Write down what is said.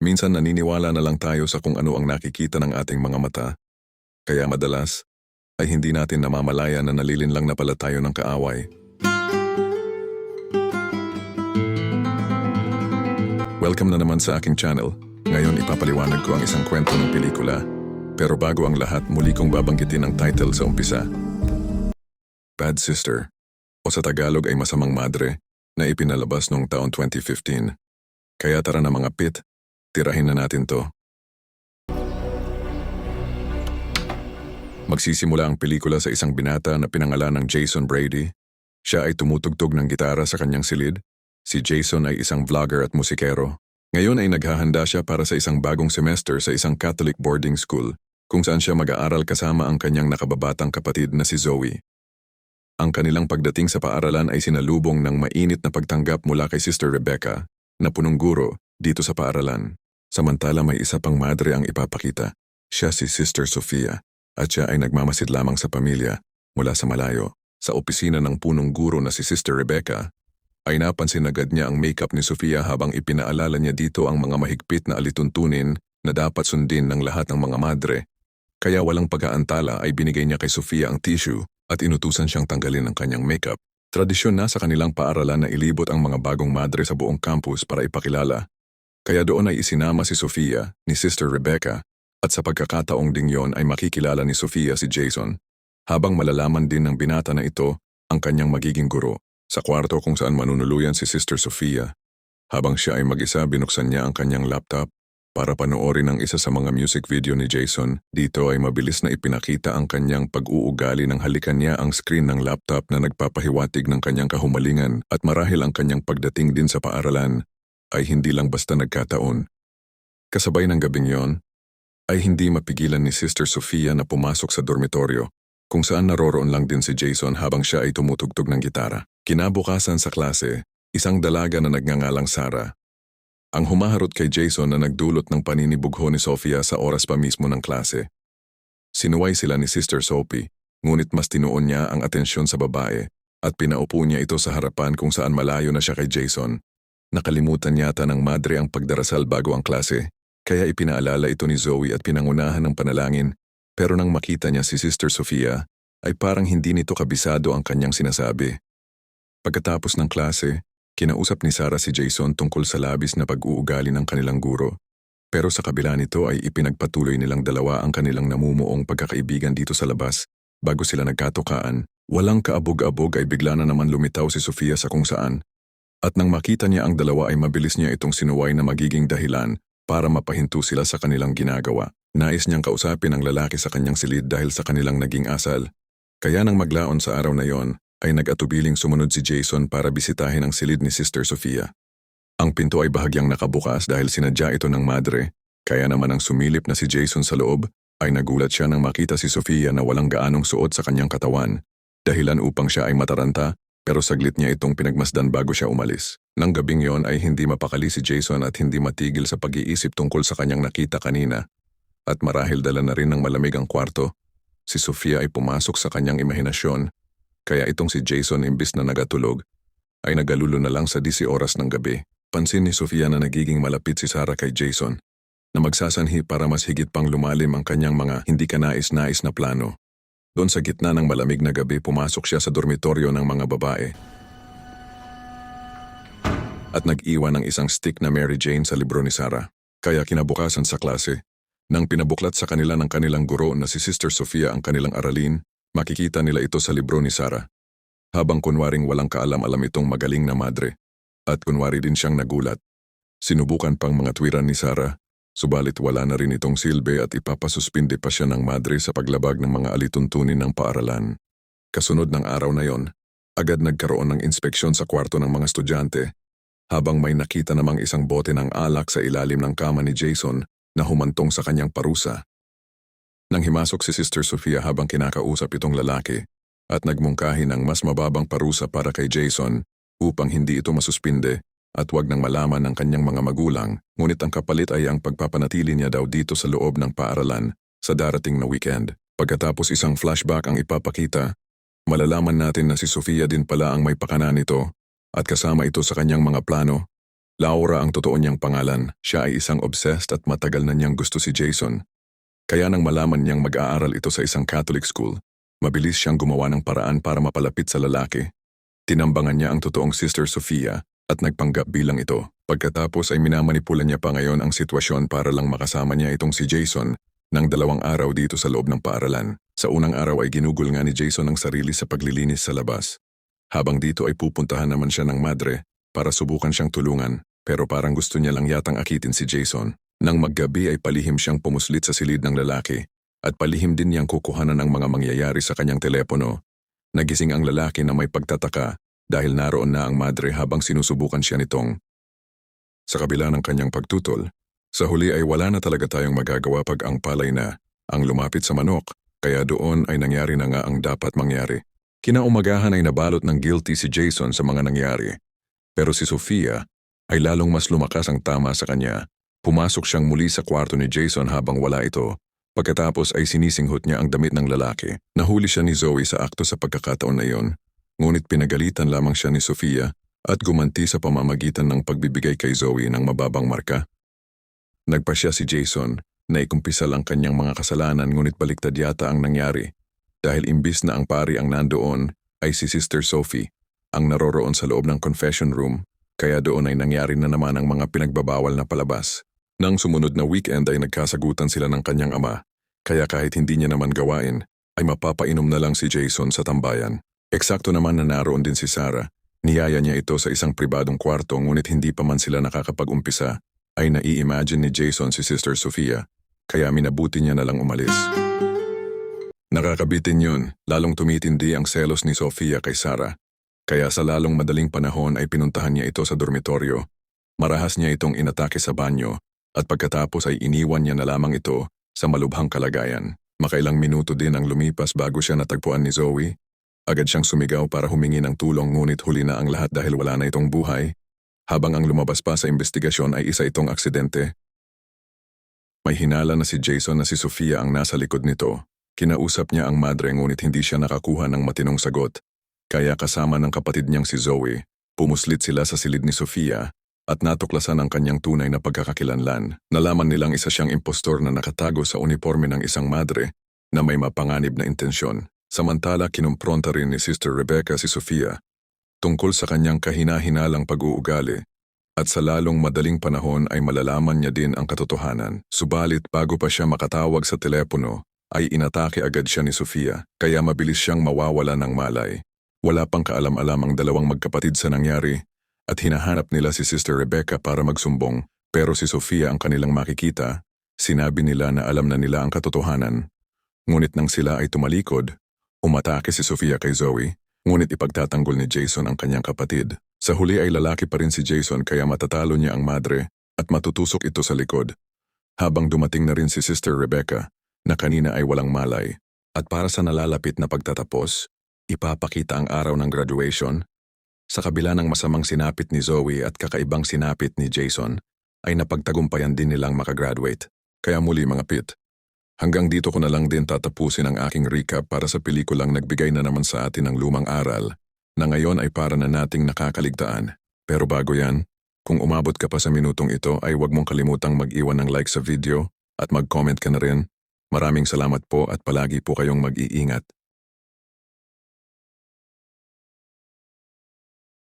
Minsan naniniwala na lang tayo sa kung ano ang nakikita ng ating mga mata, kaya madalas ay hindi natin namamalaya na nalilinlang na pala tayo ng kaaway. Welcome na naman sa aking channel. Ngayon ipapaliwanag ko ang isang kwento ng pelikula. Pero bago ang lahat, muli kong babanggitin ang title sa umpisa. Bad Sister, o sa Tagalog ay Masamang Madre, na ipinalabas noong taon 2015. Kaya tara na mga pit, tirahin na natin to. Magsisimula ang pelikula sa isang binata na pinangalan ng Jason Brady. Siya ay tumutugtog ng gitara sa kanyang silid. Si Jason ay isang vlogger at musikero. Ngayon ay naghahanda siya para sa isang bagong semester sa isang Catholic boarding school, kung saan siya mag-aaral kasama ang kanyang nakababatang kapatid na si Zoe. Ang kanilang pagdating sa paaralan ay sinalubong ng mainit na pagtanggap mula kay Sister Rebecca, na punong guro dito sa paaralan. Samantala may isa pang madre ang ipapakita. Siya si Sister Sofia, at siya ay nagmamasid lamang sa pamilya mula sa malayo. Sa opisina ng punong guro na si Sister Rebecca, ay napansin agad niya ang makeup ni Sofia habang ipinaalala niya dito ang mga mahigpit na alituntunin na dapat sundin ng lahat ng mga madre. Kaya walang pag-aantala ay binigay niya kay Sofia ang tissue at inutusan siyang tanggalin ang kanyang makeup. Tradisyon na sa kanilang paaralan na ilibot ang mga bagong madre sa buong campus para ipakilala. Kaya doon ay isinama si Sofia ni Sister Rebecca at sa pagkakataong ding yon ay makikilala ni Sofia si Jason, habang malalaman din ng binata na ito ang kanyang magiging guro. Sa kwarto kung saan manunuluyan si Sister Sofia, habang siya ay mag-isa binuksan niya ang kanyang laptop para panoorin ang isa sa mga music video ni Jason. Dito ay mabilis na ipinakita ang kanyang pag-uugali ng halikan niya ang screen ng laptop na nagpapahiwatig ng kanyang kahumalingan, at marahil ang kanyang pagdating din sa paaralan ay hindi lang basta nagkataon. Kasabay ng gabing yon, ay hindi mapigilan ni Sister Sofia na pumasok sa dormitoryo, kung saan naroroon lang din si Jason habang siya ay tumutugtog ng gitara. Kinabukasan sa klase, isang dalaga na nagngangalang Sarah ang humaharot kay Jason na nagdulot ng paninibugho ni Sofia sa oras pa mismo ng klase. Sinuway sila ni Sister Sophie, ngunit mas tinuon niya ang atensyon sa babae at pinaupo niya ito sa harapan kung saan malayo na siya kay Jason. Nakalimutan yata ng madre ang pagdarasal bago ang klase, kaya ipinaalala ito ni Zoe at pinangunahan ng panalangin, pero nang makita niya si Sister Sofia, ay parang hindi nito kabisado ang kanyang sinasabi. Pagkatapos ng klase, kinausap ni Sarah si Jason tungkol sa labis na pag-uugali ng kanilang guro. Pero sa kabila nito ay ipinagpatuloy nilang dalawa ang kanilang namumuong pagkakaibigan dito sa labas. Bago sila nagkatukaan, walang kaabog-abog ay bigla na naman lumitaw si Sofia sa kung saan. At nang makita niya ang dalawa ay mabilis niya itong sinuway na magiging dahilan para mapahinto sila sa kanilang ginagawa. Nais niyang kausapin ang lalaki sa kanyang silid dahil sa kanilang naging asal. Kaya nang maglaon sa araw na yon, ay nag-atubiling sumunod si Jason para bisitahin ang silid ni Sister Sofia. Ang pinto ay bahagyang nakabukas dahil sinadya ito ng madre, kaya naman ang sumilip na si Jason sa loob ay nagulat siya nang makita si Sofia na walang gaanong suot sa kanyang katawan, dahilan upang siya ay mataranta, pero saglit niya itong pinagmasdan bago siya umalis. Nang gabing yon ay hindi mapakali si Jason at hindi matigil sa pag-iisip tungkol sa kanyang nakita kanina. At marahil dala na rin ng malamig ang kwarto, si Sofia ay pumasok sa kanyang imahinasyon. Kaya itong si Jason imbis na nagatulog, ay nagalulo na lang sa 10 oras ng gabi. Pansin ni Sofia na nagiging malapit si Sarah kay Jason, na magsasanhi para mas higit pang lumalim ang kanyang mga hindi kanais-nais na plano. Doon sa gitna ng malamig na gabi pumasok siya sa dormitoryo ng mga babae. At nag-iwan ng isang stick na Mary Jane sa libro ni Sarah. Kaya kinabukasan sa klase, nang pinabuklat sa kanila ng kanilang guro na si Sister Sofia ang kanilang aralin, makikita nila ito sa libro ni Sarah. Habang kunwaring walang kaalam-alam itong magaling na madre, at kunwari din siyang nagulat. Sinubukan pang mga tuwiran ni Sarah, subalit wala na rin itong silbi at ipapasuspinde pa siya ng madre sa paglabag ng mga alituntunin ng paaralan. Kasunod ng araw na yon, agad nagkaroon ng inspeksyon sa kwarto ng mga estudyante, habang may nakita namang isang bote ng alak sa ilalim ng kama ni Jason na humantong sa kanyang parusa. Nang himasok si Sister Sofia habang kinakausap itong lalaki at nagmungkahi ng mas mababang parusa para kay Jason upang hindi ito masuspinde at wag nang malaman ng kanyang mga magulang, ngunit ang kapalit ay ang pagpapanatili niya daw dito sa loob ng paaralan sa darating na weekend. Pagkatapos isang flashback ang ipapakita, malalaman natin na si Sofia din pala ang may pakana nito at kasama ito sa kanyang mga plano. Laura ang totoo niyang pangalan. Siya ay isang obsessed at matagal na niyang gusto si Jason. Kaya nang malaman niyang mag-aaral ito sa isang Catholic school, mabilis siyang gumawa ng paraan para mapalapit sa lalaki. Tinambangan niya ang totoong Sister Sofia at nagpanggap bilang ito. Pagkatapos ay minamanipula niya pa ngayon ang sitwasyon para lang makasama niya itong si Jason ng 2 araw dito sa loob ng paaralan. Sa unang araw ay ginugol nga ni Jason ang sarili sa paglilinis sa labas. Habang dito ay pupuntahan naman siya ng madre para subukan siyang tulungan, pero parang gusto niya lang yatang akitin si Jason. Nang maggabi ay palihim siyang pumuslit sa silid ng lalaki at palihim din niyang kukuhanan ng mga mangyayari sa kanyang telepono. Nagising ang lalaki na may pagtataka dahil naroon na ang madre habang sinusubukan siya nitong. Sa kabila ng kanyang pagtutol, sa huli ay wala na talaga tayong magagawa pag ang palay na ang lumapit sa manok, kaya doon ay nangyari na nga ang dapat mangyari. Kinaumagahan ay nabalot ng guilty si Jason sa mga nangyari. Pero si Sofia ay lalong mas lumakas ang tama sa kanya. Pumasok siyang muli sa kwarto ni Jason habang wala ito. Pagkatapos ay sinisinghot niya ang damit ng lalaki. Nahuli siya ni Zoe sa akto sa pagkakataon na iyon. Ngunit pinagalitan lamang siya ni Sofia at gumanti sa pamamagitan ng pagbibigay kay Zoe ng mababang marka. Nagpasya si Jason na ikumpisal ang kanyang mga kasalanan ngunit baliktad yata ang nangyari. Dahil imbis na ang pari ang nandoon ay si Sister Sophie ang naroroon sa loob ng confession room, kaya doon ay nangyari na naman ang mga pinagbabawal na palabas. Nang sumunod na weekend ay nagkasagutan sila ng kanyang ama, kaya kahit hindi niya naman gawain, ay mapapainom na lang si Jason sa tambayan. Eksakto naman na naroon din si Sarah. Niyaya niya ito sa isang pribadong kwarto ngunit hindi pa man sila nakakapag-umpisa, ay nai-imagine ni Jason si Sister Sofia, kaya minabuti niya na lang umalis. Nakakabitin yun, lalong tumitindi ang selos ni Sofia kay Sarah. Kaya sa lalong madaling panahon ay pinuntahan niya ito sa dormitoryo. Marahas niya itong inatake sa banyo at pagkatapos ay iniwan niya na lamang ito sa malubhang kalagayan. Makailang minuto din ang lumipas bago siya natagpuan ni Zoe. Agad siyang sumigaw para humingi ng tulong ngunit huli na ang lahat dahil wala na itong buhay. Habang ang lumabas pa sa investigasyon ay isa itong aksidente. May hinala na si Jason na si Sofia ang nasa likod nito. Kinausap niya ang madre ngunit hindi siya nakakuha ng matinong sagot. Kaya kasama ng kapatid niyang si Zoe, pumuslit sila sa silid ni Sofia at natuklasan ang kanyang tunay na pagkakakilanlan. Nalaman nilang isa siyang impostor na nakatago sa uniforme ng isang madre na may mapanganib na intensyon. Samantala kinumpronta rin ni Sister Rebecca si Sofia tungkol sa kanyang kahina-hinalang pag-uugali at sa lalong madaling panahon ay malalaman niya din ang katotohanan. Subalit bago pa siya makatawag sa telepono ay inatake agad siya ni Sofia kaya mabilis siyang mawawala ng malay. Wala pang kaalam-alam ang dalawang magkapatid sa nangyari at hinahanap nila si Sister Rebecca para magsumbong pero si Sofia ang kanilang makikita. Sinabi nila na alam na nila ang katotohanan. Ngunit nang sila ay tumalikod, umatake si Sofia kay Zoe ngunit ipagtatanggol ni Jason ang kanyang kapatid. Sa huli ay lalaki pa rin si Jason kaya matatalo niya ang madre at matutusok ito sa likod. Habang dumating na rin si Sister Rebecca na kanina ay walang malay at para sa nalalapit na pagtatapos, ipapakita ang araw ng graduation. Sa kabila ng masamang sinapit ni Zoe at kakaibang sinapit ni Jason, ay napagtagumpayan din nilang makagraduate. Kaya muli mga pit, hanggang dito ko na lang din tatapusin ang aking recap para sa pelikulang nagbigay na naman sa atin ng lumang aral na ngayon ay para na nating nakakaligtaan. Pero bago yan, kung umabot ka pa sa minutong ito ay huwag mong kalimutang mag-iwan ng like sa video at mag-comment ka na rin. Maraming salamat po at palagi po kayong mag-iingat.